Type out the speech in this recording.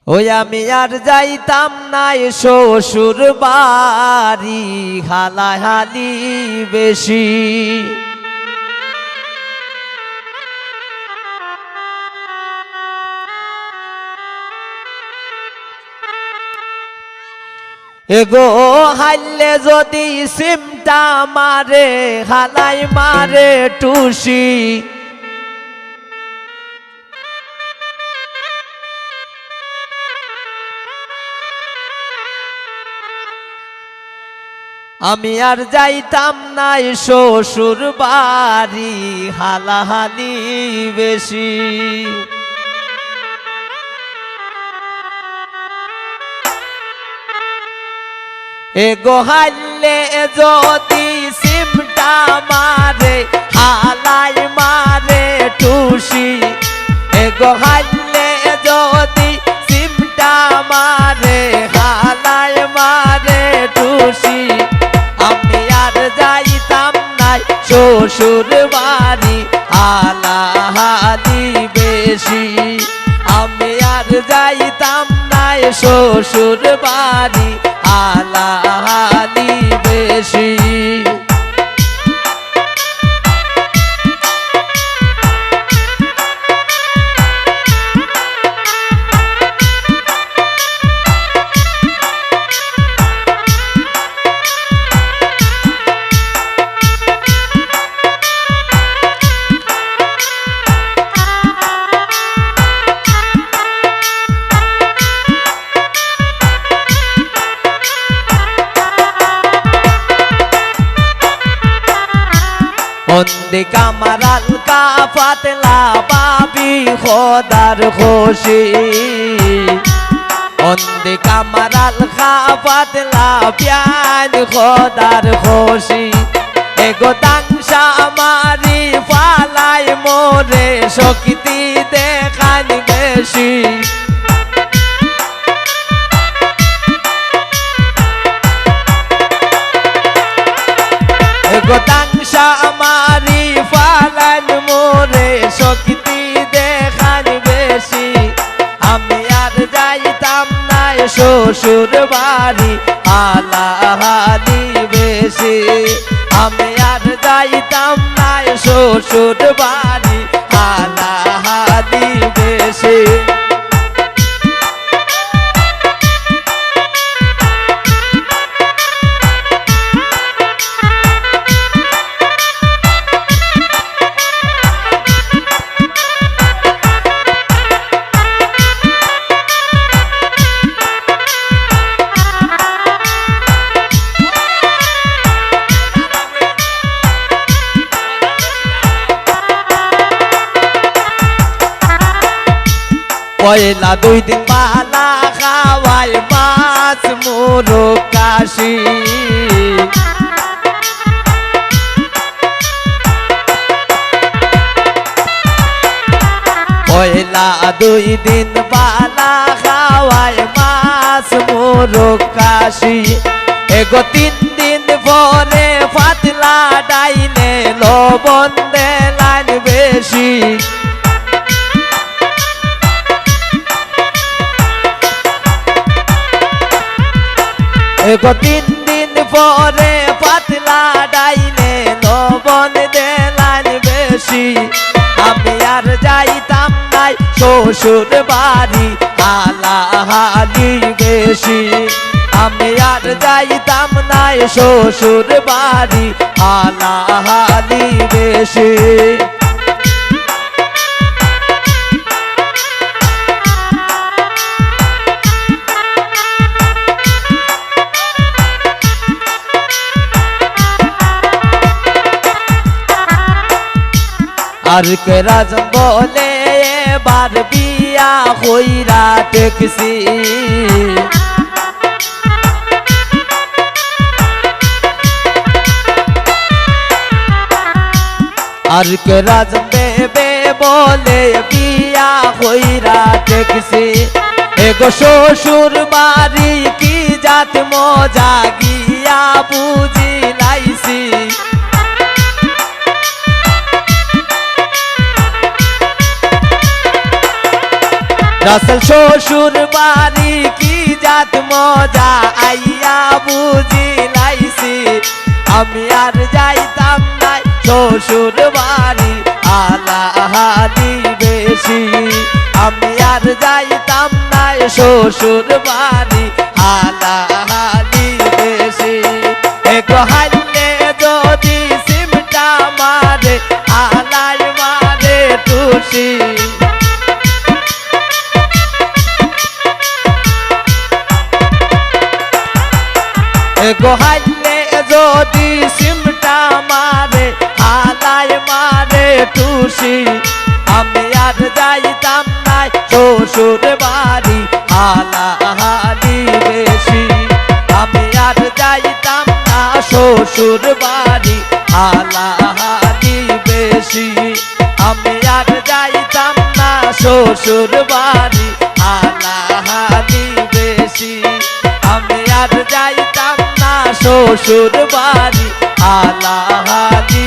ওই আমি আর যাইতাম নাই শ্বশুর বাড়ি, হালাহালি বেশি। এগো হাইলে যদি সিমটা মারে, হালাই মারে টুসি। আমি আর যাইতাম নাই শ্বশুর বাড়ি, হালাহালি বেশি। এগো হাইলে যদি সিমটা মারে, হালাই মারে টুসি। এগো হাইলে যদি সিমটা মারে, হালাই মারে টুসি। আমি আর যাইতাম নাই শ্বশুর বাড়ি, হালাহালি বেশি। আমি আর যাইতাম নাই শ্বশুর বাড়ি, হালাহালি বেশি। বন্দে কামারাল কা পাতলা বাবি খোদার খুশি। বন্দে কামারাল কা পাতলা প্যান খোদার খুশি। এগো তাংশা মারি ফালাই মোরে, শক্তি দেখান বেশি। এগো তাংশা মারি ফালান মোরে, শক্তি দেখান বেশি। আমি আর যাইতাম নাই শ্বশুর বাড়ি, হালাহালি বেশি। আমি আর যাইতাম নাই শ্বশুর বাড়ি, হালাহালি বেশি। পয়লা 2 দিন বালা খাওয়ায় মাছ মোরগ কাশি। পয়লা 2 দিন বালা খাওয়ায় মাছ মোরগ কাশি। এগো 3 দিন পরে পাতলা ডাইলে লবণ দেলান বেশি। এগো 3 দিন পরে পাতলা ডাইলে লবণ দেলান বেশি। আমি আর যাইতাম নাই শ্বশুর বাড়ি, হালাহালি বেশি। আমি আর যাইতাম নাই শ্বশুর বাড়ি, হালাহালি বেশি। আর কে রাজন বলে এবার বিয়া হইরা টেকছি। আর কে রাজন বেবে বলে বিয়া হইরা টেকছি। এগো শ্বশুর বাড়ি কি জাত মজা গিয়া বুঝি লাইছি। রাসেল শ্বশুর বাড়ি কি জাত মজা আইয়া বুঝিলাইছি আমি আর যাইতাম নাই শ্বশুর বাড়ি আলাহালি বেশি আমি আর যাইতাম নাই শ্বশুর বাড়ি আলাহালি বেশি এগো হাইলে যদি সিমটা মারে আলাই মারে টুসি গোহাইলে যদি সিমটা মারে হালায় মারে টুসি আমি আর যাইতাম নাই শ্বশুর বাড়ি হালাহালি বেশি আমি আর যাইতাম না শ্বশুর বাড়ি হালাহালি বেশি আমি আর যাইতাম না শ্বশুর বাড়ি হালাহালি বেশি আমি আর যাইতাম না শ্বশুর বাড়ি আলাহালি